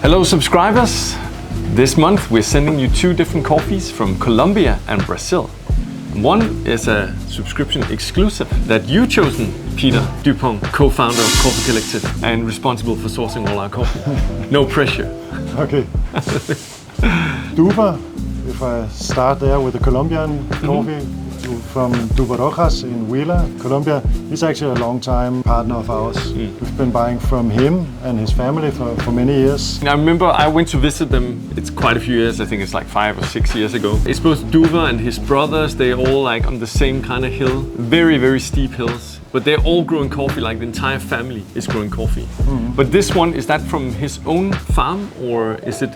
Hello subscribers! This month we're sending you 2 different coffees from Colombia and Brazil. One is a subscription exclusive that you've chosen, Peter Dupont, co-founder of Coffee Collective and responsible for sourcing all our coffee. No pressure. Okay. Duver, if I start there with the Colombian coffee from Duver in Huila, Colombia. He's actually a long-time partner of ours. We've been buying from him and his family for many years. I remember I went to visit them, it's quite a few years, I think it's like 5 or 6 years ago. It's both Duver and his brothers, they're all like on the same kind of hill, very, very steep hills. But they're all growing coffee, like the entire family is growing coffee. But this one, is that from his own farm or is it?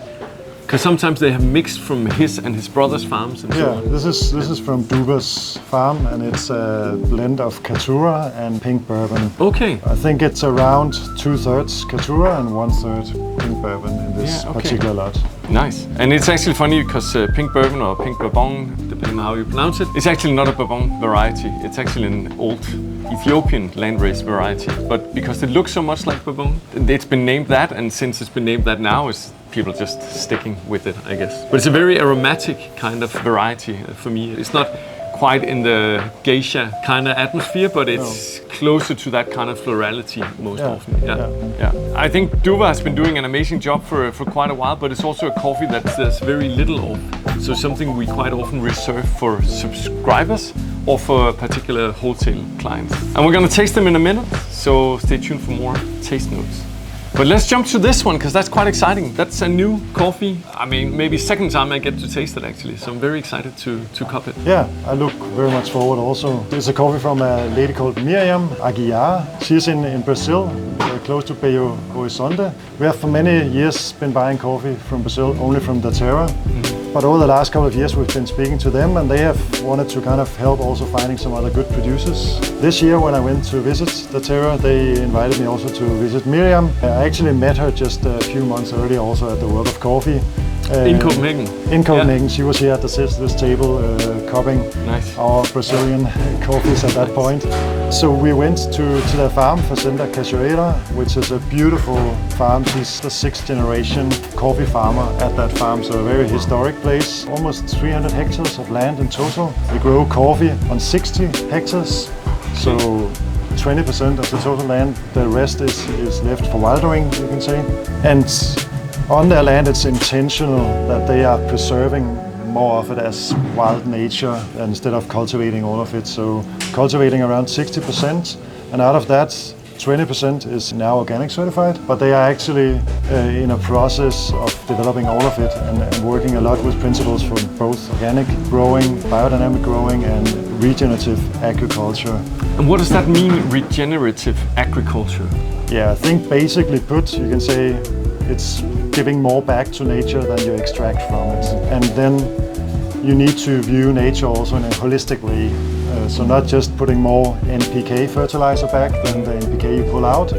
Because sometimes they have mixed from his and his brother's farms and so on. This is from Duver's farm and it's a blend of Caturra and pink bourbon. Okay. I think it's around 2/3 Caturra and 1/3 pink bourbon in this particular lot. Nice. And it's actually funny because pink bourbon or pink bourbon, depending on how you pronounce it, it's actually not a bourbon variety. It's actually an old Ethiopian landrace variety. But because it looks so much like bourbon, it's been named that, and since it's been named that now, people just sticking with it, I guess. But it's a very aromatic kind of variety for me. It's not quite in the geisha kind of atmosphere, but it's closer to that kind of florality most often. Yeah. I think Duver has been doing an amazing job for quite a while, but it's also a coffee that there's very little of. So something we quite often reserve for subscribers or for particular wholesale clients. And we're gonna taste them in a minute, so stay tuned for more taste notes. But let's jump to this one, because that's quite exciting. That's a new coffee. I mean, maybe second time I get to taste it actually. So I'm very excited to cup it. Yeah, I look very much forward also. It's a coffee from a lady called Miriam Aguiar. She's in Brazil, close to Belo Horizonte. We have for many years been buying coffee from Brazil, only from Duver. But over the last couple of years we've been speaking to them and they have wanted to kind of help also finding some other good producers. This year when I went to visit Duver, they invited me also to visit Miriam. I actually met her just a few months earlier also at the World of Coffee. In Copenhagen? In Copenhagen. She was here at this table cupping our Brazilian coffees at that point. So we went to their farm, Fazenda Cachoeira, which is a beautiful farm. She's the 6th generation coffee farmer at that farm, so a very historic place. Almost 300 hectares of land in total. They grow coffee on 60 hectares, so 20% of the total land. The rest is left for wildering, you can say. And on their land, it's intentional that they are preserving more of it as wild nature instead of cultivating all of it. So cultivating around 60%, and out of that, 20% is now organic certified, but they are actually in a process of developing all of it and working a lot with principles from both organic growing, biodynamic growing, and regenerative agriculture. And what does that mean, regenerative agriculture? Yeah, I think basically put, you can say it's giving more back to nature than you extract from it. And then you need to view nature also in a holistic way. So not just putting more NPK fertilizer back than the NPK you pull out,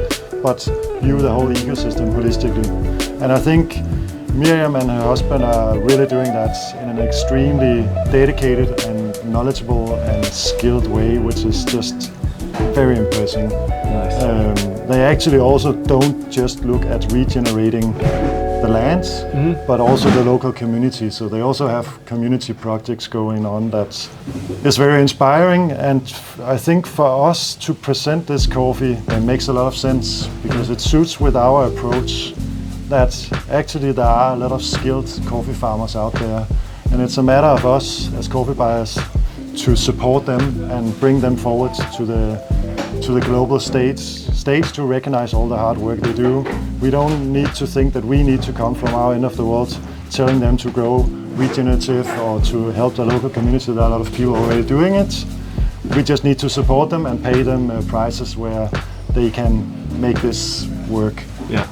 but view the whole ecosystem holistically. And I think Miriam and her husband are really doing that in an extremely dedicated and knowledgeable and skilled way, which is just very impressive. They actually also don't just look at regenerating the lands, but also the local community. So they also have community projects going on that is very inspiring. And I think for us to present this coffee, it makes a lot of sense because it suits with our approach that actually there are a lot of skilled coffee farmers out there. And it's a matter of us as coffee buyers to support them and bring them forward to the global stage to recognize all the hard work they do. We don't need to think that we need to come from our end of the world telling them to grow regenerative or to help the local community. There are a lot of people already doing it. We just need to support them and pay them prices where they can make this work. Yeah.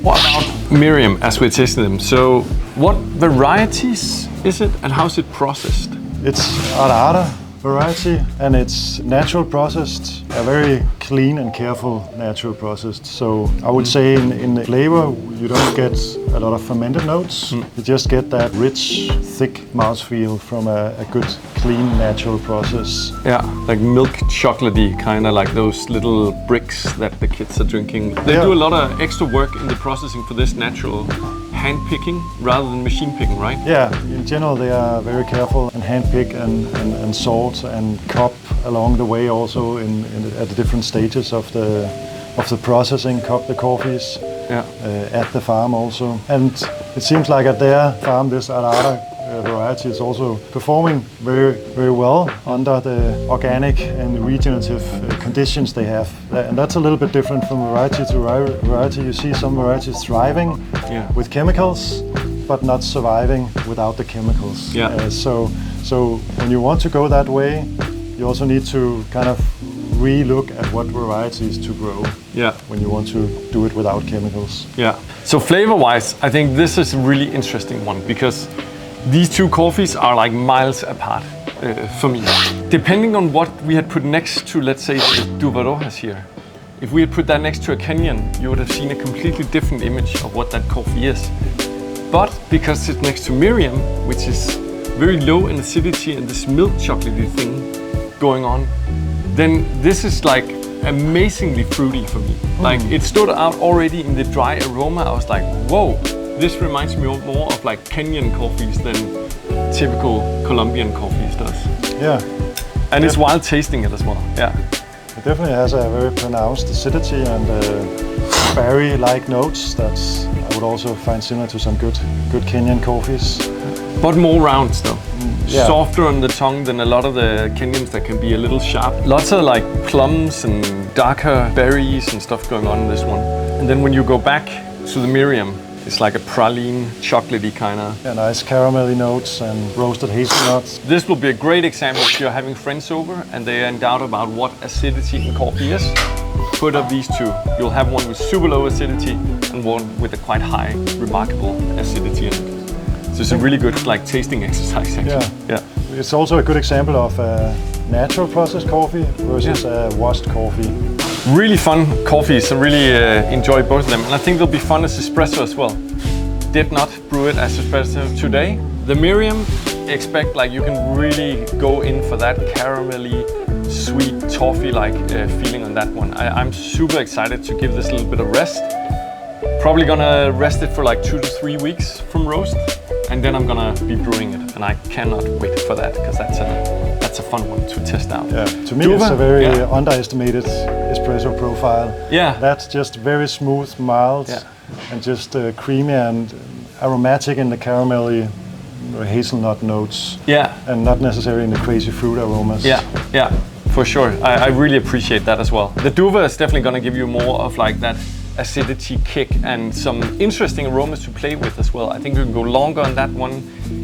What about Miriam as we're tasting them? So what varieties is it and how is it processed? It's Arara variety, and it's natural processed, a very clean and careful natural processed. So I would say in the flavor you don't get a lot of fermented notes. You just get that rich, thick mouthfeel from a good, clean, natural process. Yeah, like milk chocolatey, kind of like those little bricks that the kids are drinking. They do a lot of extra work in the processing for this natural hand picking rather than machine picking, right? Yeah, in general they are very careful and hand pick and sort and cup along the way also at the different stages of the processing, cup the coffees at the farm also. And it seems like at their farm this Arara variety is also performing very, very well under the organic and regenerative conditions they have. And that's a little bit different from variety to variety. You see some varieties thriving with chemicals, but not surviving without the chemicals. So when you want to go that way, you also need to kind of re-look at what varieties to grow when you want to do it without chemicals. Yeah. So flavor-wise, I think this is a really interesting one because these two coffees are like miles apart for me. Depending on what we had put next to, let's say, the Duver here, if we had put that next to a Kenyan, you would have seen a completely different image of what that coffee is. But because it's next to Miriam, which is very low in acidity and this milk chocolatey thing going on, then this is like amazingly fruity for me. Like it stood out already in the dry aroma. I was like, whoa, this reminds me more of like Kenyan coffees than typical Colombian coffees does. Yeah. And it's wild tasting it as well. Yeah. It definitely has a very pronounced acidity and berry-like notes that I would also find similar to some good Kenyan coffees. But more round still. Yeah. Softer on the tongue than a lot of the Kenyans that can be a little sharp. Lots of like plums and darker berries and stuff going on in this one. And then when you go back to the Miriam, it's like a praline, chocolatey kind of. Yeah, nice caramelly notes and roasted hazelnuts. This will be a great example if you're having friends over and they are in doubt about what acidity in coffee is. Put up these two. You'll have one with super low acidity and one with a quite high, remarkable acidity in it. So it's a really good like tasting exercise actually. Yeah. It's also a good example of natural processed coffee versus washed coffee. Really fun coffees. I really enjoy both of them, and I think they'll be fun as espresso as well. Did not brew it as espresso today. The Miriam, expect like you can really go in for that caramelly, sweet toffee-like feeling on that one. I'm super excited to give this a little bit of rest. Probably gonna rest it for like 2 to 3 weeks from roast, and then I'm gonna be brewing it, and I cannot wait for that because that's a fun one to test out. Yeah, to me Duver, it's a very underestimated espresso profile. Yeah, that's just very smooth, mild, and just creamy and aromatic in the caramelly hazelnut notes. Yeah, and not necessarily in the crazy fruit aromas. Yeah, for sure. I really appreciate that as well. The Duver is definitely gonna give you more of like that acidity kick and some interesting aromas to play with as well. I think you can go longer on that one,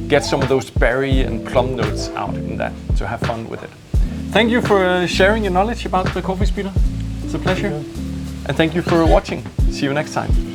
get some of those berry and plum notes out in that to have fun with it. Thank you for sharing your knowledge about the coffee speeder. It's a pleasure. And thank you for watching. See you next time.